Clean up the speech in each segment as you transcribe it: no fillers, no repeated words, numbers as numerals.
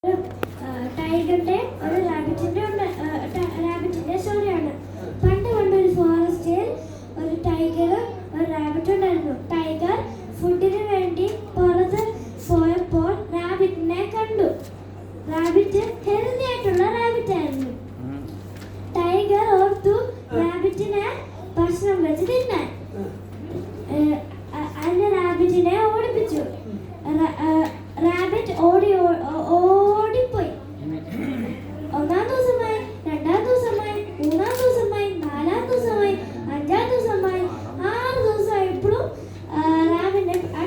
ടൈഗറിന്റെ ഒരു റാബിറ്റിന്റെ സ്റ്റോറിയാണ്. പണ്ട് ഒരു ഫോറസ്റ്റിൽ ഒരു ടൈഗറും ഒരു റാബിറ്റും ഉണ്ടായിരുന്നു. ടൈഗർ ഫുഡിന് വേണ്ടി പുറത്ത് പോയപ്പോൾ റാബിറ്റിനെ കണ്ടു. റാബിറ്റ് ഹെൽത്തി ആയിട്ടുള്ള റാബിറ്റ് ആയിരുന്നു. ടൈഗർ ഓർത്തു റാബിറ്റിനെ ഭക്ഷണം വെച്ച് തിന്നാൻ. അതിന് റാബിറ്റിനെ ഓടിപ്പിച്ചു. റാബിറ്റ് ഓടിപ്പോയി. ഒന്നാം ദിവസമായി, രണ്ടാം ദിവസമായി, മൂന്നാം ദിവസമായി, നാലാം ദിവസമായി, അഞ്ചാം ദിവസമായി, 6 ദിവസമായപ്പോഴും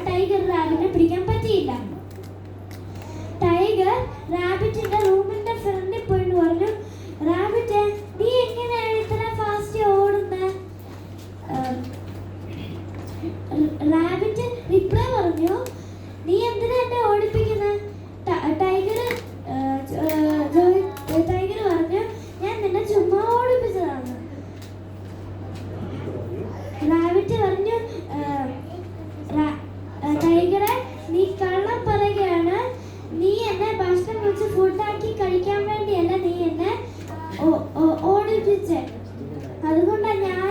ടൈഗർ റാബിറ്റിനെ പിടിക്കാൻ പറ്റിയില്ല. ടൈഗർ റാബിറ്റിന്റെ റൂമിന്റെ ഫ്രണ്ടിൽ പോയി പറഞ്ഞു, റാബിറ്റ്, നീ എങ്ങനെയാണ് ഇത്ര ഫാസ്റ്റ് ഓടുന്നത്? റാബിറ്റ് റിപ്ലൈ പറഞ്ഞു, നീ എന്തിനാ എന്നെ ഓടിപ്പിക്കുന്നത്? ടൈഗർ പറഞ്ഞു, ഞാൻ നിന്നെ ചുമ്മാ ഓടിപ്പിച്ചതാണ്. റാബിറ്റ് പറഞ്ഞു, ടൈഗറെ, നീ കള്ളം പറയുകയാണ്. നീ എന്നെ ഭക്ഷണം വെച്ച് ഫുഡാക്കി കഴിക്കാൻ വേണ്ടിയല്ല നീ എന്നെ ഓടിപ്പിച്ചേ. അതുകൊണ്ടാണ് ഞാൻ